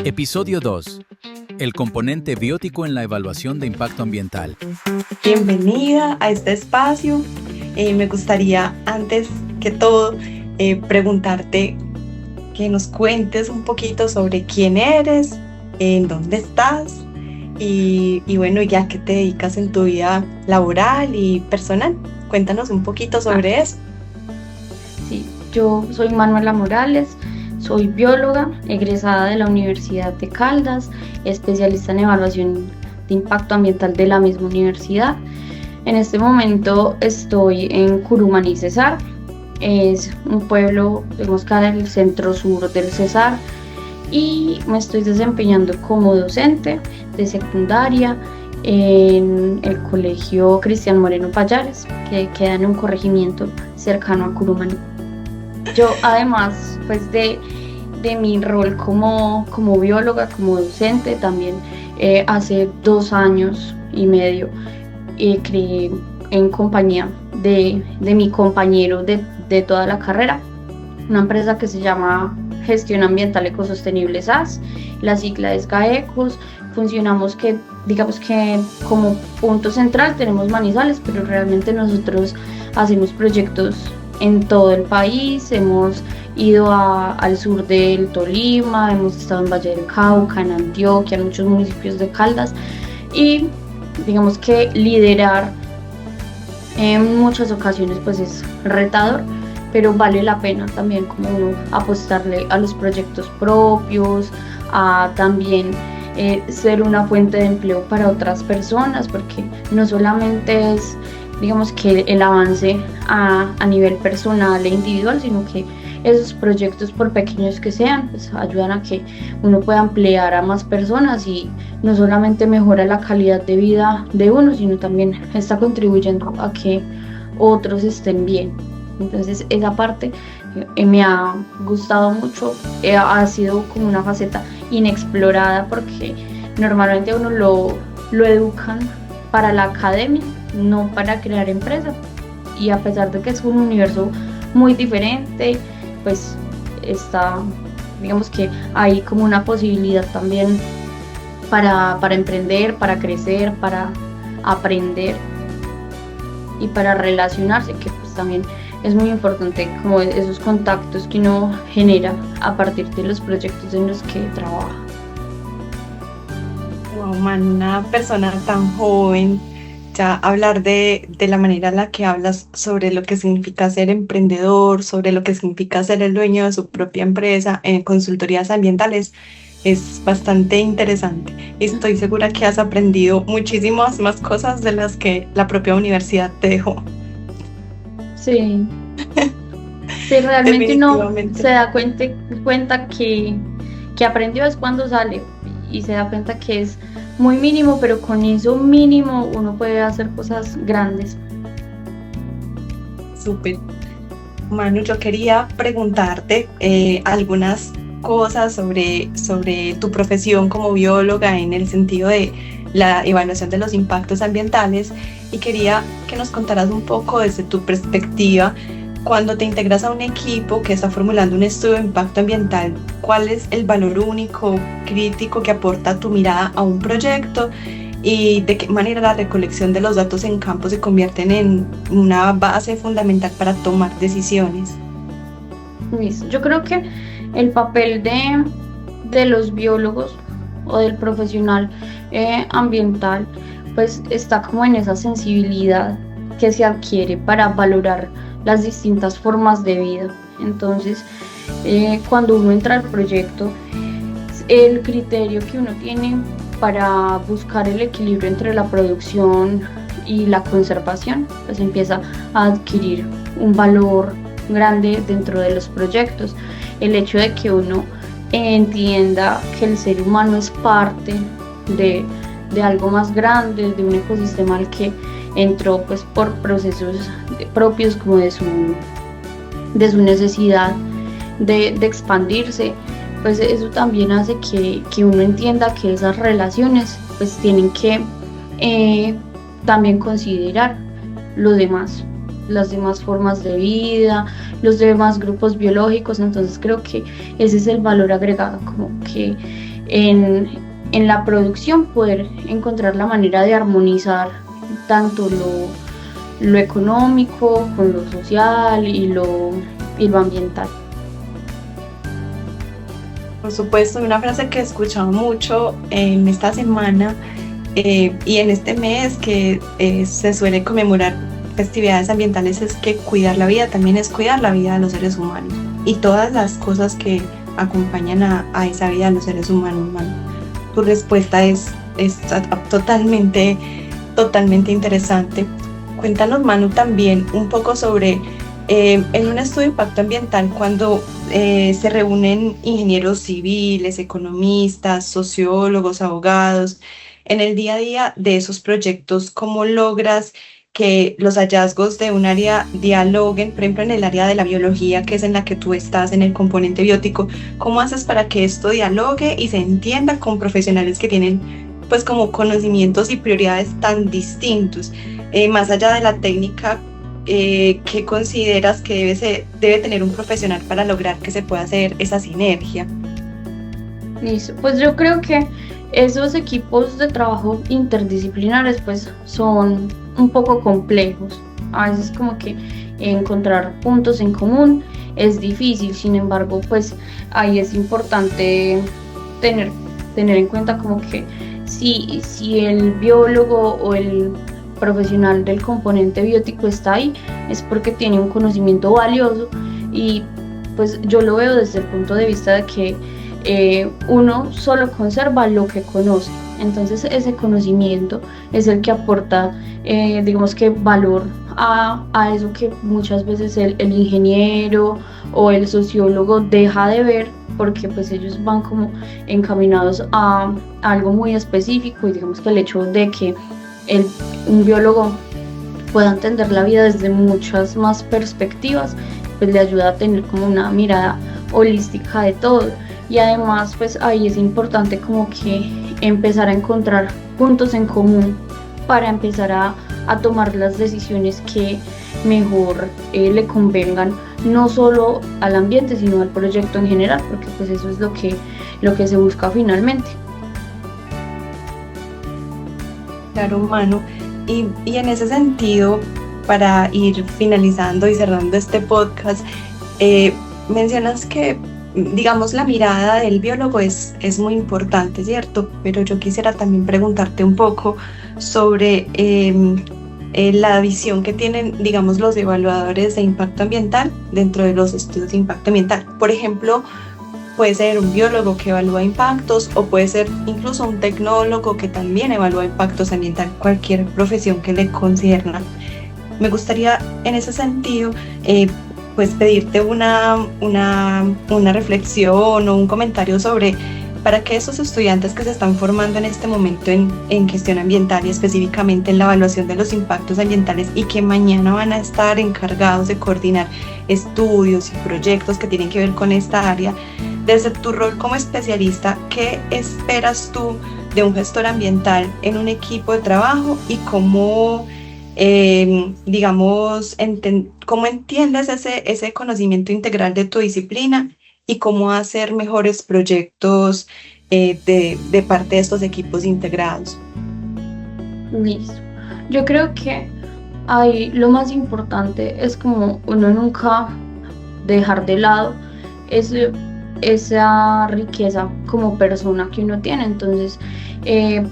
Episodio 2. El componente biótico en la evaluación de impacto ambiental. Bienvenida a este espacio. Me gustaría, antes que todo, preguntarte que nos cuentes un poquito sobre quién eres, en dónde estás y bueno, ya qué te dedicas en tu vida laboral y personal. Cuéntanos un poquito sobre eso. Sí, yo soy Manuela Morales, soy bióloga, egresada de la Universidad de Caldas, especialista en evaluación de impacto ambiental de la misma universidad. En este momento estoy en Curumaní, Cesar. Es un pueblo, digamos, que del centro sur del Cesar, y me estoy desempeñando como docente de secundaria en el colegio Cristian Moreno Pallares, que queda en un corregimiento cercano a Curumaní. Yo, además pues de mi rol como bióloga, como docente, también hace 2 años y medio creé, en compañía de mi compañero de toda la carrera, una empresa que se llama Gestión Ambiental Ecosostenible SAS, la sigla es GAECOS. Funcionamos digamos que como punto central tenemos Manizales, pero realmente nosotros hacemos proyectos en todo el país. Hemos ido al sur del Tolima, hemos estado en Valle del Cauca, en Antioquia, en muchos municipios de Caldas, y digamos que liderar en muchas ocasiones pues es retador, pero vale la pena también como uno apostarle a los proyectos propios, a también ser una fuente de empleo para otras personas, porque no solamente es, digamos, que el avance a nivel personal e individual, sino que esos proyectos, por pequeños que sean, pues ayudan a que uno pueda emplear a más personas, y no solamente mejora la calidad de vida de uno, sino también está contribuyendo a que otros estén bien. Entonces esa parte me ha gustado mucho, ha sido como una faceta inexplorada, porque normalmente uno lo educan para la academia, no para crear empresas, y a pesar de que es un universo muy diferente, pues está, digamos que hay como una posibilidad también para emprender, para crecer, para aprender y para relacionarse, que pues también es muy importante, como esos contactos que uno genera a partir de los proyectos en los que trabaja. Wow, man, una persona tan joven, ya hablar de la manera en la que hablas sobre lo que significa ser emprendedor, sobre lo que significa ser el dueño de su propia empresa en consultorías ambientales, es bastante interesante. Estoy segura que has aprendido muchísimas más cosas de las que la propia universidad te dejó. Sí, sí, realmente uno se da cuenta que aprendió es cuando sale, y se da cuenta que es muy mínimo, pero con eso mínimo uno puede hacer cosas grandes. Súper. Manu, yo quería preguntarte algunas cosas sobre tu profesión como bióloga, en el sentido de la evaluación de los impactos ambientales, y quería que nos contaras un poco desde tu perspectiva, cuando te integras a un equipo que está formulando un estudio de impacto ambiental, ¿cuál es el valor único, crítico, que aporta tu mirada a un proyecto, y de qué manera la recolección de los datos en campo se convierten en una base fundamental para tomar decisiones? Yo creo que el papel de los biólogos o del profesional ambiental pues está como en esa sensibilidad que se adquiere para valorar las distintas formas de vida. Entonces cuando uno entra al proyecto, el criterio que uno tiene para buscar el equilibrio entre la producción y la conservación pues empieza a adquirir un valor grande dentro de los proyectos. El hecho de que uno entienda que el ser humano es parte de algo más grande, de un ecosistema al que entró pues por procesos propios como de su necesidad de expandirse, pues eso también hace que uno entienda que esas relaciones pues tienen que también considerar lo demás. las demás formas de vida, los demás grupos biológicos. Entonces creo que ese es el valor agregado, como que en la producción poder encontrar la manera de armonizar tanto lo económico con lo social y lo ambiental. Por supuesto, una frase que he escuchado mucho en esta semana y en este mes que se suele conmemorar festividades ambientales es que cuidar la vida también es cuidar la vida de los seres humanos y todas las cosas que acompañan a esa vida de los seres humanos, Manu. Tu respuesta es totalmente interesante. Cuéntanos, Manu, también un poco sobre, en un estudio de impacto ambiental, cuando se reúnen ingenieros civiles, economistas, sociólogos, abogados, en el día a día de esos proyectos, ¿cómo logras que los hallazgos de un área dialoguen? Por ejemplo, en el área de la biología, que es en la que tú estás, en el componente biótico, ¿cómo haces para que esto dialogue y se entienda con profesionales que tienen pues como conocimientos y prioridades tan distintos? Más allá de la técnica, ¿qué consideras que debe tener un profesional para lograr que se pueda hacer esa sinergia? Listo, pues yo creo que esos equipos de trabajo interdisciplinares pues son un poco complejos. A veces como que encontrar puntos en común es difícil, sin embargo pues ahí es importante tener en cuenta como que si el biólogo o el profesional del componente biótico está ahí es porque tiene un conocimiento valioso, y pues yo lo veo desde el punto de vista de que uno solo conserva lo que conoce. Entonces ese conocimiento es el que aporta digamos que valor a eso que muchas veces el ingeniero o el sociólogo deja de ver, porque pues ellos van como encaminados a algo muy específico, y digamos que el hecho de que un biólogo pueda entender la vida desde muchas más perspectivas pues le ayuda a tener como una mirada holística de todo. Y además pues ahí es importante como que empezar a encontrar puntos en común para empezar a tomar las decisiones que mejor le convengan no solo al ambiente sino al proyecto en general, porque pues eso es lo que se busca finalmente. Claro, Manu. Y en ese sentido, para ir finalizando y cerrando este podcast, mencionas que digamos la mirada del biólogo es muy importante, ¿cierto? Pero yo quisiera también preguntarte un poco sobre la visión que tienen, digamos, los evaluadores de impacto ambiental dentro de los estudios de impacto ambiental. Por ejemplo, puede ser un biólogo que evalúa impactos, o puede ser incluso un tecnólogo que también evalúa impactos ambientales, cualquier profesión que le concierna. Me gustaría en ese sentido pues pedirte una reflexión o un comentario sobre para que esos estudiantes que se están formando en este momento en gestión ambiental y específicamente en la evaluación de los impactos ambientales, y que mañana van a estar encargados de coordinar estudios y proyectos que tienen que ver con esta área, desde tu rol como especialista, ¿qué esperas tú de un gestor ambiental en un equipo de trabajo, y cómo digamos, cómo entiendes ese conocimiento integral de tu disciplina y cómo hacer mejores proyectos de parte de estos equipos integrados? Listo. Yo creo que ahí lo más importante es como uno nunca dejar de lado esa riqueza como persona que uno tiene. Entonces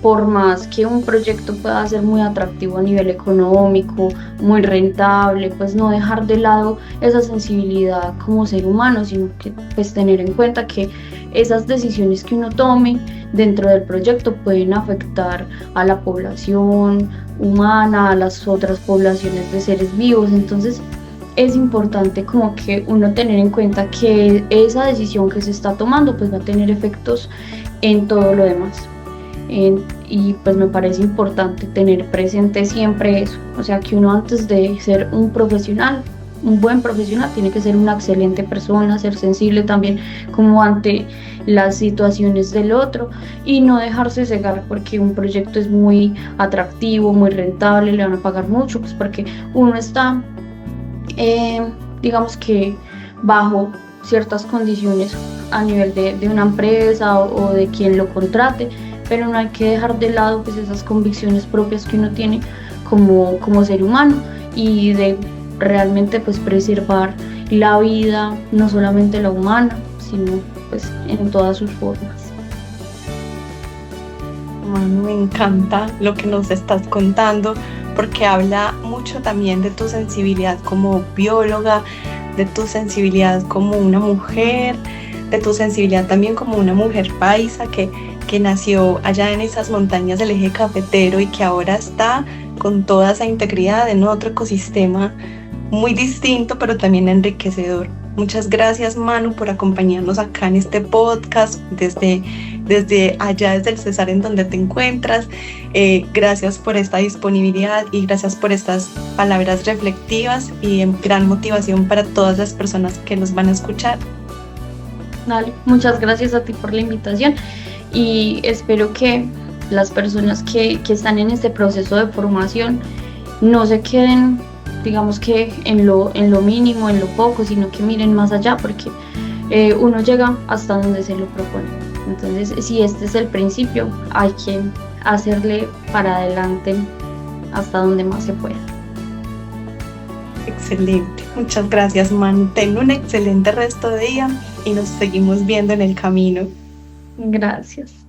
por más que un proyecto pueda ser muy atractivo a nivel económico, muy rentable, pues no dejar de lado esa sensibilidad como ser humano, sino que pues tener en cuenta que esas decisiones que uno tome dentro del proyecto pueden afectar a la población humana, a las otras poblaciones de seres vivos. Entonces es importante como que uno tener en cuenta que esa decisión que se está tomando pues va a tener efectos en todo lo demás. Y pues me parece importante tener presente siempre eso, o sea que uno antes de ser un buen profesional tiene que ser una excelente persona, ser sensible también como ante las situaciones del otro, y no dejarse cegar porque un proyecto es muy atractivo, muy rentable, le van a pagar mucho, pues porque uno está digamos que bajo ciertas condiciones a nivel de una empresa o de quien lo contrate, pero no hay que dejar de lado pues esas convicciones propias que uno tiene como ser humano y de realmente pues preservar la vida, no solamente la humana, sino pues en todas sus formas. Manu, me encanta lo que nos estás contando porque habla mucho también de tu sensibilidad como bióloga, de tu sensibilidad como una mujer, de tu sensibilidad también como una mujer paisa que nació allá en esas montañas del eje cafetero y que ahora está con toda esa integridad en otro ecosistema muy distinto, pero también enriquecedor. Muchas gracias, Manu, por acompañarnos acá en este podcast desde allá, desde el Cesar en donde te encuentras. Gracias por esta disponibilidad y gracias por estas palabras reflectivas y gran motivación para todas las personas que nos van a escuchar. Dale, muchas gracias a ti por la invitación y espero que las personas que están en este proceso de formación no se queden, digamos que en lo mínimo, en lo poco, sino que miren más allá, porque uno llega hasta donde se lo propone. Entonces, si este es el principio, hay que hacerle para adelante hasta donde más se pueda. Excelente, muchas gracias, Manu. Ten un excelente resto de día y nos seguimos viendo en el camino. Gracias.